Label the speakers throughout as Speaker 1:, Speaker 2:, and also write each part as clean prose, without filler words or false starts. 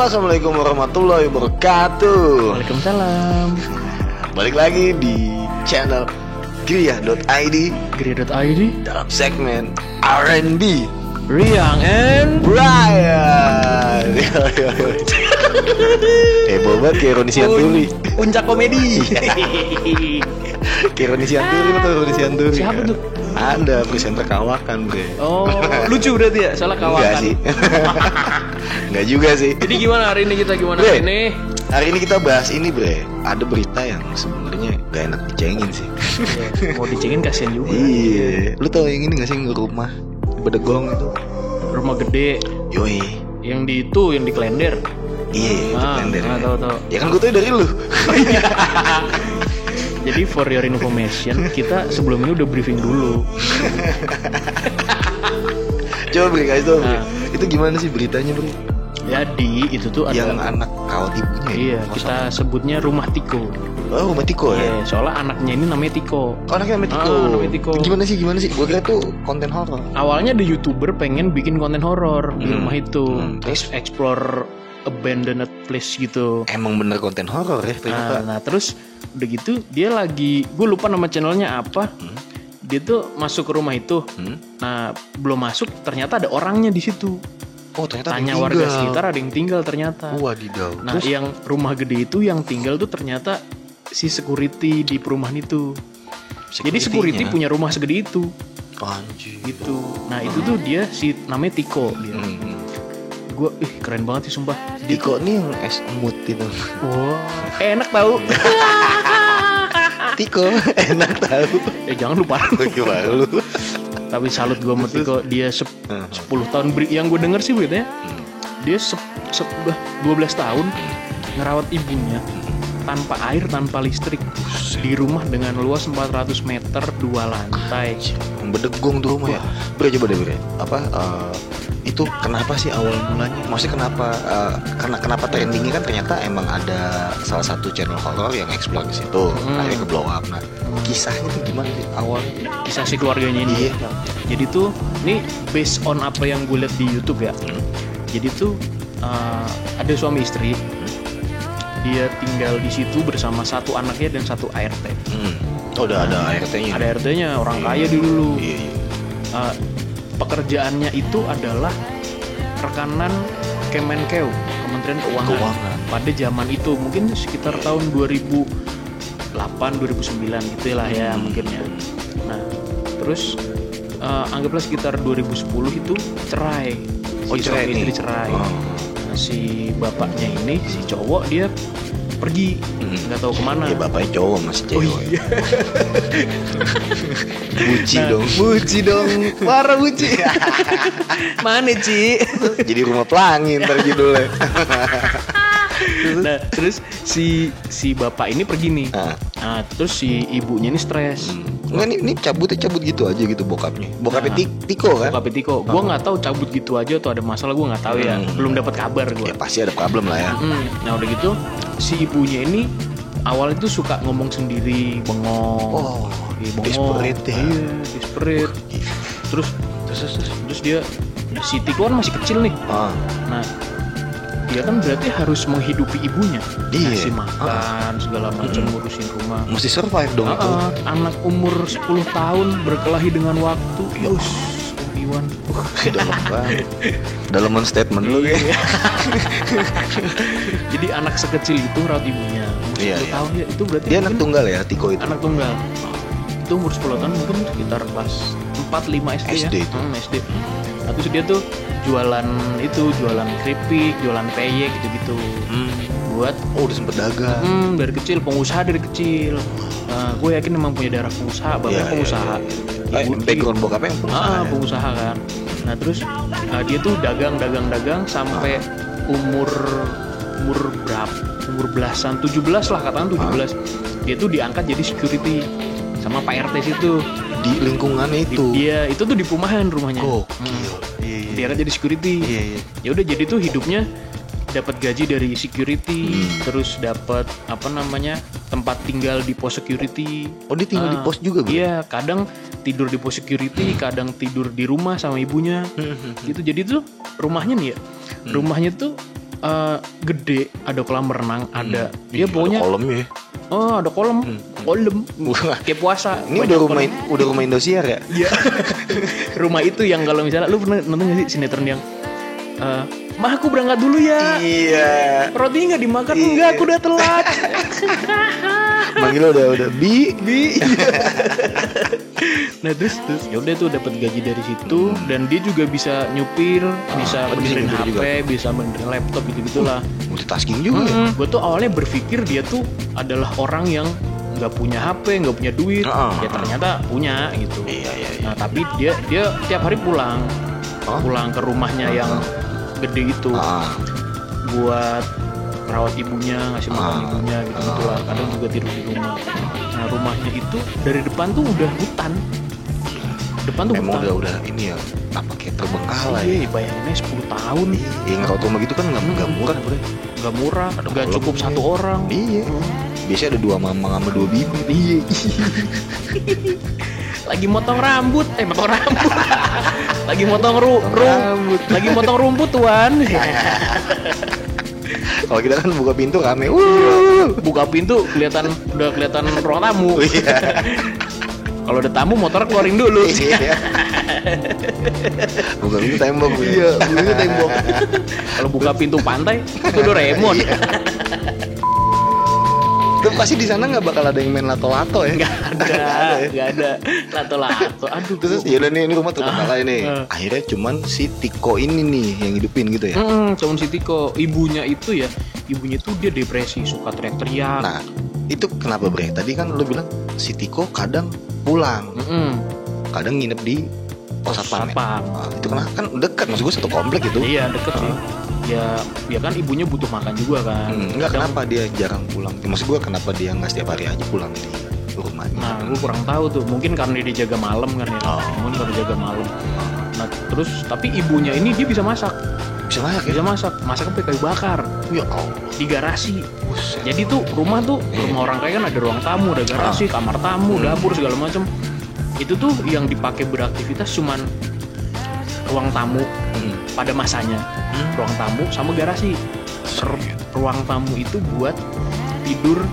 Speaker 1: Halo, assalamualaikum warahmatullahi wabarakatuh.
Speaker 2: Waalaikumsalam.
Speaker 1: Balik lagi di channel Gria.id dalam segmen R&B
Speaker 2: Riang and
Speaker 1: Brian. Heboh banget kayak Roni Sianturi.
Speaker 2: Puncak komedi.
Speaker 1: Kayak Roni Sianturi, betul Roni Sianturi.
Speaker 2: Siapa tuh?
Speaker 1: Ada presenter kawakan, bre.
Speaker 2: Oh, lucu berarti ya, soalnya kawakan.
Speaker 1: Enggak sih. Enggak juga sih.
Speaker 2: Jadi gimana hari ini kita
Speaker 1: Bre,
Speaker 2: hari ini?
Speaker 1: Hari ini kita bahas ini, bre. Ada berita yang sebenarnya gak enak dicengin sih.
Speaker 2: Mau dicengin kasihan juga.
Speaker 1: Iya. Lu tau yang ini gak sih, rumah di Bedegong itu?
Speaker 2: Rumah gede.
Speaker 1: Yoi.
Speaker 2: Yang di yang di Klender.
Speaker 1: Iya, itu Klender.
Speaker 2: Tahu.
Speaker 1: Ya kan gue tuh dari lu.
Speaker 2: Jadi for your information, kita sebelum ini udah briefing dulu.
Speaker 1: Coba beri guys tuh.
Speaker 2: Nah.
Speaker 1: Itu gimana sih beritanya, Bro?
Speaker 2: Jadi itu tuh ada
Speaker 1: Yang anak kawat ibunya.
Speaker 2: Iya, kita sebutnya rumah Tiko.
Speaker 1: Oh, rumah Tiko ya.
Speaker 2: Iya, soalnya anaknya ini namanya Tiko.
Speaker 1: Oh, anaknya namanya Tiko.
Speaker 2: Namanya Tiko.
Speaker 1: Gimana sih? Gue kira tuh konten horor.
Speaker 2: Awalnya ada YouTuber pengen bikin konten horor di rumah itu,
Speaker 1: Terus?
Speaker 2: explore abandoned place gitu.
Speaker 1: Emang bener konten horor ya ternyata.
Speaker 2: Nah, terus udah gitu dia lagi, gue lupa nama channelnya apa. Dia tuh masuk ke rumah itu. Nah, belum masuk ternyata ada orangnya di situ.
Speaker 1: Oh, ternyata
Speaker 2: Tanya warga sekitar ada yang tinggal ternyata.
Speaker 1: Wadidaw.
Speaker 2: Nah, yang rumah gede itu yang tinggal tuh ternyata si security di perumahan itu. Jadi security punya rumah segede itu.
Speaker 1: Anjir.
Speaker 2: Gitu. Nah, itu tuh dia si namanya Tiko dia. Gue keren banget sih sumpah.
Speaker 1: Tiko nih yang es emut itu.
Speaker 2: Wah, enak tahu.
Speaker 1: Tiko enak tahu.
Speaker 2: Jangan lupa.
Speaker 1: Gimana lu?
Speaker 2: Tapi salut gue sama Tiko. Dia 10 tahun yang gue denger sih beritanya. Dia 12 tahun ngerawat ibunya tanpa air, tanpa listrik di rumah dengan luas 400 meter 2 lantai.
Speaker 1: Bedegong tuh rumah ya. Bre, coba deh bre. Itu kenapa sih awal mulanya? Maksudnya kenapa trendingnya kan ternyata emang ada salah satu channel horor yang explore di situ, akhirnya ke blow up. Nah, kisahnya tuh gimana sih awalnya?
Speaker 2: Kisah si keluarganya ini.
Speaker 1: Iya.
Speaker 2: Jadi tuh ini based on apa yang gue lihat di YouTube ya. Jadi tuh ada suami istri. Dia tinggal di situ bersama satu anaknya dan satu ART.
Speaker 1: Oh, udah ada ART-nya.
Speaker 2: Ada ART-nya, orang kaya dulu.
Speaker 1: Iya.
Speaker 2: Pekerjaannya itu adalah rekanan Kemenkeu, Kementerian Keuangan. Pada zaman itu mungkin sekitar tahun 2008 2009 gitu lah ya mungkin ya. Nah, terus anggaplah sekitar 2010 itu cerai. Suami istri cerai. Nah, si bapaknya ini, si cowok dia pergi nggak tahu kemana.
Speaker 1: Ya bapaknya cowok mas cewek.
Speaker 2: Oh, iya.
Speaker 1: Buci dong.
Speaker 2: Parah buci. Mana Ci?
Speaker 1: Jadi rumah pelangi ntar judulnya.
Speaker 2: Nah, terus si bapak ini pergi nih. Nah, terus si ibunya ini stres.
Speaker 1: Enggak, ini cabut gitu aja gitu bokapnya. Bokapnya Tiko kan?
Speaker 2: Bokapnya Tiko. Gue nggak tahu cabut gitu aja atau ada masalah, gue nggak tahu ya. Belum dapat kabar gue.
Speaker 1: Ya pasti ada problem lah ya.
Speaker 2: Nah, udah gitu si ibunya ini awal itu suka ngomong sendiri, bengong.
Speaker 1: Oh,
Speaker 2: bengong.
Speaker 1: Desperate ya.
Speaker 2: Iya, desperate. Terus dia si Tiko kan masih kecil nih. Nah, dia kan berarti harus menghidupi ibunya. Ngasih makan, segala macam, ngurusin rumah.
Speaker 1: Mesti survive dong itu.
Speaker 2: Anak umur 10 tahun berkelahi dengan waktu. Iwan.
Speaker 1: Dalam banget. Dalaman statement lu ya.
Speaker 2: Jadi anak sekecil itu rawat ibunya. Umur 10 tahun ya, itu berarti
Speaker 1: dia anak tunggal ya, Tiko itu.
Speaker 2: Anak tunggal. Itu umur 10 tahun mungkin sekitar kelas 4-5 SD ya.
Speaker 1: Itu.
Speaker 2: SD. Nah, terus dia tuh jualan keripik, jualan peyek gitu-gitu. Udah
Speaker 1: sempet dagang.
Speaker 2: Dari kecil, pengusaha dari kecil. Gue yakin memang punya darah pengusaha, bapaknya pengusaha.
Speaker 1: Background bokapnya yang pengusaha.
Speaker 2: Pengusaha kan. Nah, terus dia tuh dagang sampai umur berapa? Umur belasan, 17 lah katakan 17. Dia tuh diangkat jadi security sama Pak RT situ.
Speaker 1: Di lingkungan itu.
Speaker 2: Iya, itu tuh di perumahan rumahnya. Dia kan jadi security. Ya udah, jadi tuh hidupnya dapat gaji dari security, terus dapat tempat tinggal di pos security.
Speaker 1: Oh, dia tinggal di pos juga, Bro?
Speaker 2: Iya, kadang tidur di pos security, kadang tidur di rumah sama ibunya. Gitu. Jadi tuh rumahnya nih ya. Rumahnya tuh gede, ada kolam renang, ada dia pokoknya
Speaker 1: ada kolam ya.
Speaker 2: Oh, ada kolam. Kayak puasa.
Speaker 1: Ini udah rumah Indosiar ya?
Speaker 2: Iya. Rumah itu yang kalau misalnya lu pernah nonton gak sih sinetron yang Mah aku berangkat dulu ya.
Speaker 1: Iya.
Speaker 2: Roti nggak dimakan? Enggak, aku udah telat.
Speaker 1: Manggil udah bi.
Speaker 2: Nah terus ya udah tuh dapat gaji dari situ dan dia juga bisa nyupir, bisa benerin HP, juga. Bisa benerin laptop gitu-gitulah.
Speaker 1: Multitasking juga ya.
Speaker 2: Gue tuh awalnya berpikir dia tuh adalah orang yang nggak punya HP, nggak punya duit. Ya ternyata punya gitu. Iya. Nah tapi dia tiap hari pulang ke rumahnya yang gede itu buat merawat ibunya, ngasih makan ibunya gitu lah. Kadang juga tidur di rumah. Nah rumahnya itu dari depan tuh udah hutan.
Speaker 1: Memang udah ini ya, apa kayak terbengkalai.
Speaker 2: Iya, bayanginnya 10 tahun.
Speaker 1: Iya, ngerawat rumah gitu kan nggak murah, bro.
Speaker 2: Nggak murah, nggak cukup satu orang.
Speaker 1: Iya. Biasanya ada 2 mamang sama 2 bibi. Iya.
Speaker 2: Lagi motong rambut. Lagi motong rambut. Lagi motong rumput, Tuan.
Speaker 1: Kalau kita kan buka pintu rame.
Speaker 2: Buka pintu udah kelihatan ruang tamu. Kalau ada tamu motor keluarin dulu.
Speaker 1: Iya. Buka pintu tembok.
Speaker 2: Iya, buka tembok. Kalau buka pintu pantai itu Doraemon.
Speaker 1: Itu pasti di sana nggak bakal ada yang main lato-lato ya?
Speaker 2: Nggak ada lato-lato. Aduh.
Speaker 1: Terus ya udah nih, ini rumah terbengkalai nih. Akhirnya cuman si Tiko ini nih yang hidupin gitu ya?
Speaker 2: Cuman si Tiko. Ibunya tuh dia depresi, suka teriak-teriak.
Speaker 1: Nah, itu kenapa bre? Tadi kan lo bilang si Tiko kadang pulang, kadang nginep di pos satpam. Nah, itu kan dekat, maksud gue satu komplek itu.
Speaker 2: Iya dekat sih. Ya kan ibunya butuh makan juga kan.
Speaker 1: Enggak, kenapa dia jarang pulang? Maksud gue kenapa dia nggak setiap hari aja pulang di rumahnya?
Speaker 2: Nah, gue kurang tahu tuh. Mungkin karena dia jaga malam kan ya. Mungkin karena jaga malam. Nah, terus tapi ibunya ini dia bisa masak.
Speaker 1: Bisa masak ya?
Speaker 2: Bisa masak. Masaknya pakai kayu bakar.
Speaker 1: Ya Allah.
Speaker 2: Di garasi. Jadi tuh rumah orang kaya kan ada ruang tamu, ada garasi, kamar tamu, dapur segala macam. Itu tuh yang dipakai beraktivitas cuman ruang tamu pada masanya. Ruang tamu sama garasi. Ruang tamu itu buat tidur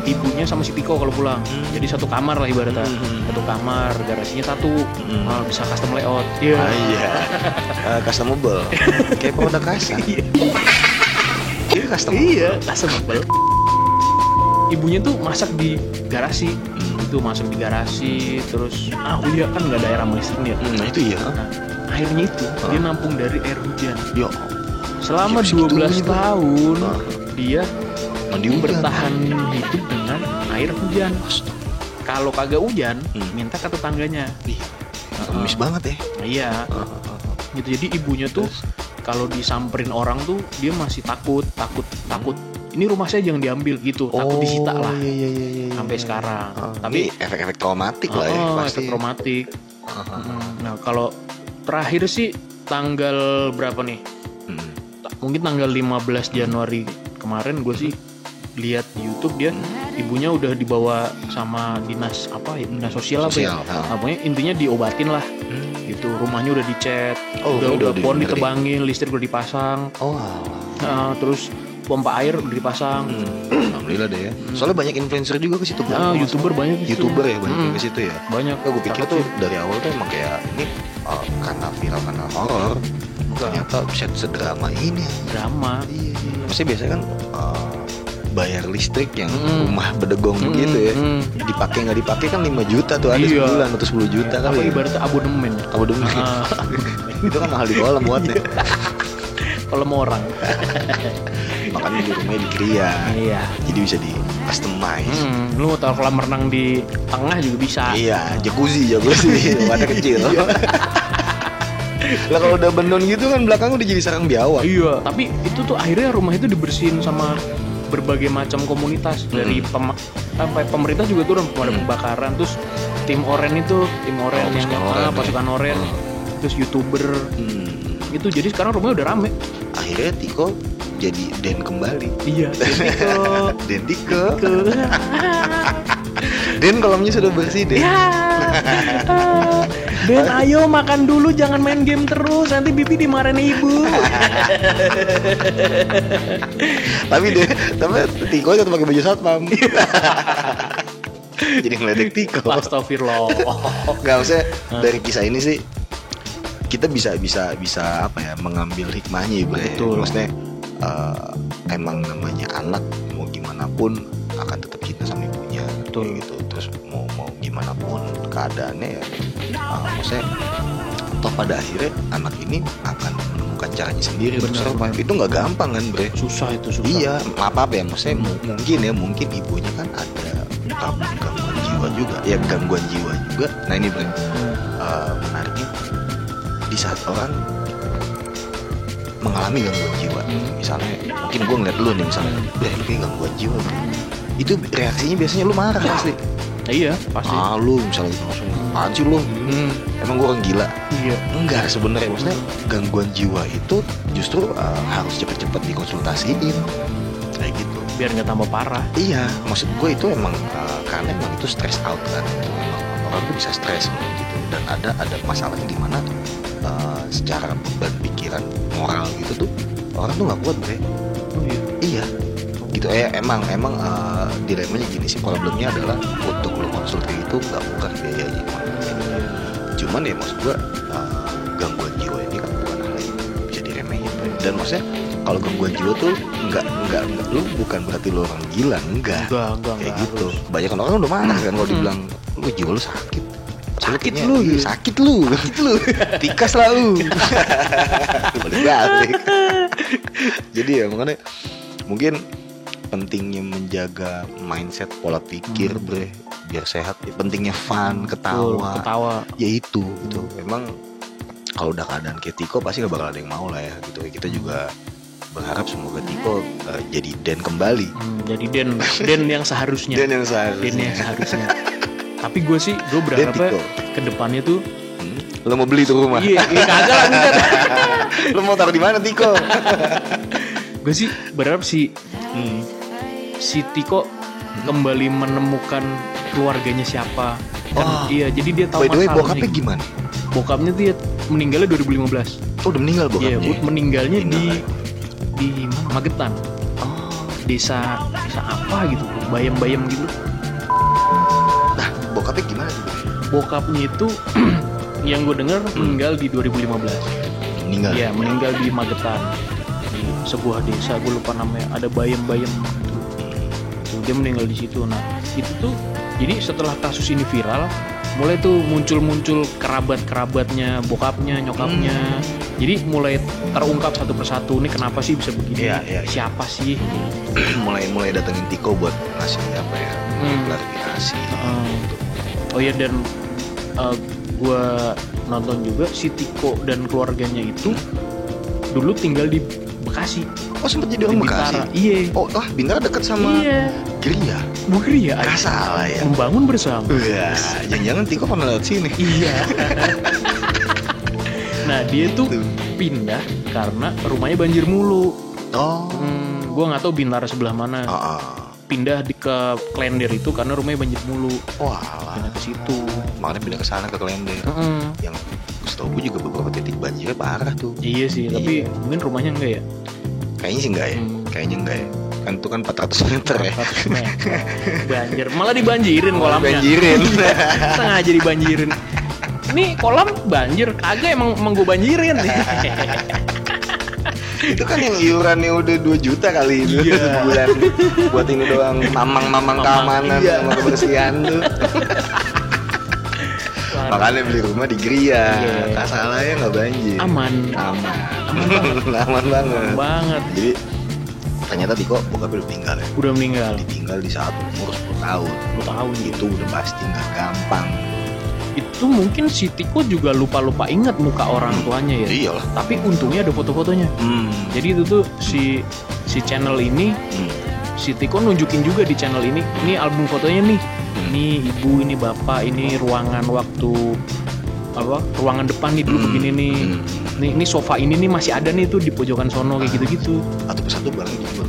Speaker 2: ibunya sama si Tiko kalau pulang. Jadi satu kamar lah ibaratnya. Satu kamar, garasinya satu. Bisa custom layout.
Speaker 1: Iya. Customable. Kayak produk kasar. Iya, customable.
Speaker 2: Ibunya tuh masak di garasi. Itu masak di garasi, terus iya kan nggak ada air sama listrik ya.
Speaker 1: Nah itu iya.
Speaker 2: Nah, airnya itu dia nampung dari air hujan.
Speaker 1: Yo.
Speaker 2: Selama 12 tahun dia bertahan hidup dengan air hujan. Kalau kagak hujan, minta ke tetangganya.
Speaker 1: Ngemis banget ya.
Speaker 2: Iya. Gitu, jadi ibunya tuh kalau disamperin orang tuh dia masih takut. Ini rumah saya jangan diambil gitu, takut disita lah. Iya. Sampai sekarang. Tapi
Speaker 1: efek-efek traumatik lah ya pasti.
Speaker 2: Efek traumatik. Nah, kalau terakhir sih tanggal berapa nih? Mungkin tanggal 15 Januari kemarin gue sih lihat di YouTube dia ibunya udah dibawa sama dinas sosial apa ya? Pokoknya intinya diobatin lah. Gitu, rumahnya udah dicat, udah pohon ditebangin, listrik udah dipasang. Terus pompa air udah dipasang.
Speaker 1: Alhamdulillah deh ya. Soalnya banyak influencer juga ke situ.
Speaker 2: YouTuber banyak.
Speaker 1: YouTuber ya banyak ke situ ya.
Speaker 2: Banyak.
Speaker 1: Gue pikir tuh dari awal tuh emang kayak ini karena viral karena horor. Ternyata bisa sedrama ini.
Speaker 2: Drama.
Speaker 1: Iya. Maksudnya biasanya kan bayar listrik yang rumah bedegong begitu ya. Dipakai nggak dipakai kan 5 juta tuh ada sebulan atau 10 juta kan.
Speaker 2: Ibaratnya abonemen.
Speaker 1: Itu kan mahal di kolam buatnya.
Speaker 2: Kolam orang.
Speaker 1: Makanya di rumahnya dikriya.
Speaker 2: Iya.
Speaker 1: Jadi bisa di customize.
Speaker 2: Lu mau taruh kolam renang di tengah juga bisa.
Speaker 1: Iya, jacuzzi wadah kecil. Lah kalau udah bendon gitu kan belakang udah jadi sarang biawak.
Speaker 2: Iya. Tapi itu tuh akhirnya rumah itu dibersihin sama berbagai macam komunitas dari pemerintah juga turun pemadam kebakaran, terus tim oren yang pasukan oren, terus YouTuber. Itu jadi sekarang rumahnya udah rame.
Speaker 1: Akhirnya Tiko jadi Den kembali.
Speaker 2: Iya, Den Tiko.
Speaker 1: Den kolamnya sudah bersih Den.
Speaker 2: Ya. Den ayo makan dulu, jangan main game terus, nanti Bibi dimarahin ibu.
Speaker 1: Tapi Tiko tetap pakai baju satpam. Jadi ngeledek Tiko.
Speaker 2: Astagfirullah.
Speaker 1: Nggak, maksudnya dari kisah ini sih kita bisa apa ya, mengambil hikmahnya ya,
Speaker 2: Betul.
Speaker 1: Maksudnya emang namanya anak mau gimana pun akan tetap cinta sama ibunya.
Speaker 2: Betul.
Speaker 1: Gitu. Terus mau gimana pun keadaannya ya, maksudnya toh pada akhirnya anak ini akan menemukan caranya sendiri untuk survive. Itu nggak gampang kan, Bre?
Speaker 2: Susah.
Speaker 1: Iya, apa ya, maksudnya mungkin ibunya kan ada gangguan jiwa juga. Ya gangguan jiwa juga. Nah ini Bre, menariknya di saat orang mengalami gangguan jiwa, misalnya mungkin gue ngeliat lu nih misalnya, ini gangguan jiwa Bro. Itu reaksinya biasanya lu marah pasti.
Speaker 2: Iya, pasti.
Speaker 1: Lu misalnya gitu langsung, apaan sih lu? Emang gue orang gila?
Speaker 2: Iya.
Speaker 1: Enggak, sebenarnya maksudnya gangguan jiwa itu justru harus cepet-cepet dikonsultasiin kayak gitu.
Speaker 2: Biar nggak tambah parah.
Speaker 1: Iya, maksud gue itu emang karena emang itu stress out kan. Emang orang tuh bisa stres gitu, dan ada masalahnya di mana secara beban pikiran moral gitu tuh orang tuh nggak kuat, Bre.
Speaker 2: Oh iya.
Speaker 1: Iya. Gitu emang dilemanya gini sih, problemnya adalah untuk lo konsultasi itu nggak murah biayanya. Cuman ya maksud gue gangguan jiwa ini kan bukan hal yang bisa diremehin, Bre. Dan maksudnya kalau gangguan jiwa tuh enggak lu bukan berarti lu orang gila, enggak kayak gitu.
Speaker 2: Harus.
Speaker 1: Banyak orang udah marah kan kalau dibilang lu jiwa lu sakit.
Speaker 2: Sakit
Speaker 1: lu tikas lah lu. Balik. Jadi ya makanya mungkin pentingnya menjaga mindset, pola pikir, Bre, biar sehat. Pentingnya fun, ketawa. Ya itu gitu. Emang kalau udah keadaan kayak Tiko pasti gak bakal ada yang mau lah ya gitu. Kita juga berharap semoga Tiko jadi Den kembali.
Speaker 2: Jadi Den yang seharusnya.
Speaker 1: Den yang seharusnya.
Speaker 2: Tapi gue berharap ke depannya tuh
Speaker 1: lo mau beli tuh rumah.
Speaker 2: Iya, kagak lah bukan.
Speaker 1: Lo mau taruh di mana Tiko?
Speaker 2: Gue sih berharap si Tiko kembali menemukan keluarganya siapa. Iya, jadi dia tahu
Speaker 1: masalahnya. By the way, bokapnya
Speaker 2: gitu.
Speaker 1: gimana?
Speaker 2: Bokapnya dia meninggalnya 2015.
Speaker 1: Oh, udah meninggal bokapnya?
Speaker 2: Iya, meninggalnya di mana? Magetan. Desa apa gitu, bayam-bayam gitu.
Speaker 1: Nah, bokapnya gimana tuh?
Speaker 2: Bokapnya itu yang gue dengar meninggal di 2015.
Speaker 1: Meninggal?
Speaker 2: Iya, meninggal di Magetan, di sebuah desa, gue lupa namanya, ada bayam-bayam gitu. Tuh, dia meninggal di situ. Nah itu tuh jadi setelah kasus ini viral, mulai tuh muncul kerabat-kerabatnya, bokapnya, nyokapnya. Jadi mulai terungkap satu persatu, nih kenapa sih bisa begini?
Speaker 1: Iya.
Speaker 2: Siapa sih?
Speaker 1: mulai datengin Tiko buat ngasih apa ya, klarifikasi.
Speaker 2: Oh iya, dan gue nonton juga si Tiko dan keluarganya itu dulu tinggal di Bekasi.
Speaker 1: Oh, sempet jadi orang Bekasi?
Speaker 2: Iya.
Speaker 1: Oh, Bintara deket sama Geria?
Speaker 2: Geria.
Speaker 1: Gak salah ya?
Speaker 2: Membangun bersama.
Speaker 1: Iya, jangan-jangan Tiko pernah lewat sini.
Speaker 2: Iya. Nah dia tuh pindah karena rumahnya banjir mulu. Gue nggak tahu Bintara sebelah mana. Pindah ke Klender itu karena rumahnya banjir mulu. Pindah ke situ.
Speaker 1: Makanya pindah ke sana, ke Klender. Yang setahu gue juga beberapa titik banjirnya parah tuh.
Speaker 2: Iya sih, tapi mungkin rumahnya enggak ya?
Speaker 1: Kayaknya sih enggak ya. Kayaknya enggak ya. Kan itu kan 400 meter ya.
Speaker 2: 400 meter. Banjir, malah dibanjirin kolamnya.
Speaker 1: Banjirin.
Speaker 2: Sengaja dibanjirin. Nih kolam banjir, kagak emang gue banjirin.
Speaker 1: Itu kan yang iurannya udah 2 juta kali itu sebulan buat ini doang, mamang keamanan sama kebersihan tuh. Makanya beli rumah di Geria, tak salah ya, nggak banjir.
Speaker 2: Aman banget.
Speaker 1: Jadi ternyata Tiko bokapnya udah meninggal ya. Ditinggal di saat umur 10 tahun itu udah pasti nggak gampang.
Speaker 2: Itu mungkin si Tiko juga lupa ingat muka orang tuanya ya.
Speaker 1: Iyalah.
Speaker 2: Tapi untungnya ada foto-fotonya. Jadi itu tuh si channel ini, si Tiko nunjukin juga di channel ini. Ini album fotonya nih. Ini ibu, ini bapak, ini ruangan waktu ruangan depan nih dulu begini nih. Ini sofa ini nih masih ada nih tuh di pojokan sono kayak gitu-gitu.
Speaker 1: Satu persatu barang dijual.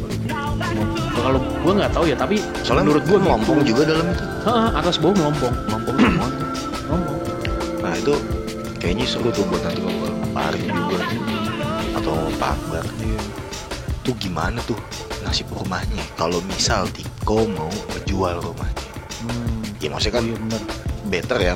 Speaker 2: kalau gue nggak tahu ya, tapi
Speaker 1: Soalnya
Speaker 2: menurut gue
Speaker 1: melompong juga dalam itu.
Speaker 2: atas bawah melompong.
Speaker 1: Melompong semua.
Speaker 2: Melompong.
Speaker 1: Nah itu kayaknya seru tuh buat nanti kalau Pak Arif juga atau Pak Akbar. Tuh gimana tuh nasib rumahnya kalau misal Tiko mau menjual rumahnya? Ya maksudnya kan
Speaker 2: Iya benar.
Speaker 1: better ya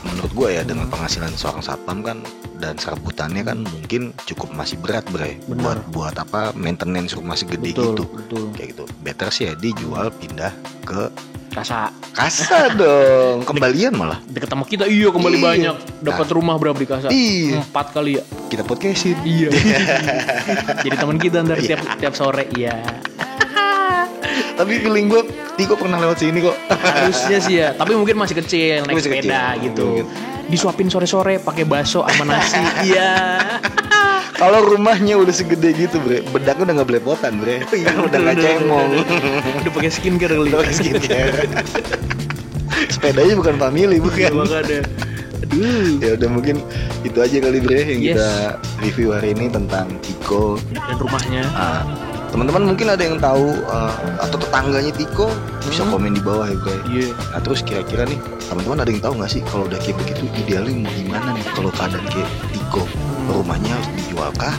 Speaker 1: menurut gue ya, dengan penghasilan seorang satpam kan dan serabutannya kan mungkin cukup masih berat bre.
Speaker 2: Benar.
Speaker 1: buat apa maintenance rumah segede
Speaker 2: Betul,
Speaker 1: gitu.
Speaker 2: betul.
Speaker 1: Kayak gitu. Better sih ya dijual pindah ke
Speaker 2: Kasa
Speaker 1: dong. Kembalian malah.
Speaker 2: deket sama kita, iya kembali
Speaker 1: Iya.
Speaker 2: banyak. Dapat rumah berapa di Kasa?
Speaker 1: Iya.
Speaker 2: 4 kali ya.
Speaker 1: Kita podcastin.
Speaker 2: Iya. Jadi teman kita ntar tiap sore, iya.
Speaker 1: Tapi feeling gue Tiko pernah lewat sini kok.
Speaker 2: Harusnya sih ya, tapi mungkin masih kecil, naik
Speaker 1: Masih
Speaker 2: sepeda
Speaker 1: kecil.
Speaker 2: gitu. Disuapin sore-sore pakai bakso sama nasi. Iya.
Speaker 1: Kalau rumahnya udah segede gitu bre, bedaknya udah nggak belepotan bre. Udah nggak cemong.
Speaker 2: Udah pakai skincare kali.
Speaker 1: Udah pakai skincare. Sepedanya bukan family bukan.
Speaker 2: Ada. Aduh.
Speaker 1: Ya udah mungkin itu aja kali bre yang
Speaker 2: Yes.
Speaker 1: kita review hari ini tentang Tiko.
Speaker 2: Dan rumahnya.
Speaker 1: Teman-teman mungkin ada yang tahu atau tetangganya Tiko bisa komen di bawah ya bre.
Speaker 2: Iya.
Speaker 1: Nah terus kira-kira nih teman-teman ada yang tahu nggak sih kalau udah kayak begitu idealnya mau gimana nih kalau keadaan kayak Tiko, rumahnya harus dijual kah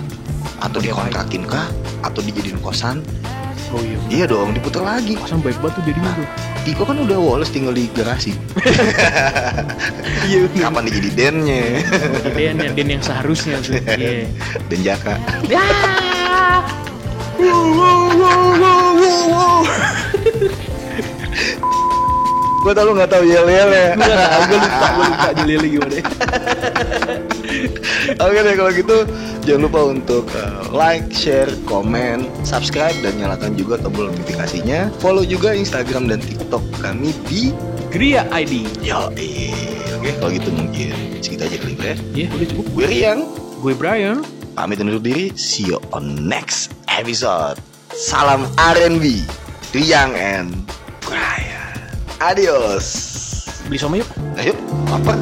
Speaker 1: atau dikontrakin kah atau dijadiin kosan?
Speaker 2: Oh iya.
Speaker 1: Iya dong, diputar lagi.
Speaker 2: Kosan baik banget tuh jadinya tuh.
Speaker 1: Tiko kan udah Wallace tinggal di garasi.
Speaker 2: Iya.
Speaker 1: Kapan dia jadi dennya?
Speaker 2: Den yang seharusnya tuh. Iya.
Speaker 1: Den Jaka. Gue tau lu gak tau yel-yel ya.
Speaker 2: Gue lupa jeli gimana.
Speaker 1: Oke deh kalau gitu jangan lupa untuk like, share, komen, subscribe dan nyalakan juga tombol notifikasinya. Follow juga Instagram dan TikTok kami di
Speaker 2: Gria ID.
Speaker 1: Oke kalau gitu mungkin segitu aja kali ya.
Speaker 2: Iya, udah cukup.
Speaker 1: Gue Riang,
Speaker 2: Gue Brian.
Speaker 1: pamit undur diri. See you on next episode. Salam R&B, Riang and Brian. Adios.
Speaker 2: Beli somai yuk.
Speaker 1: Ayo, apa?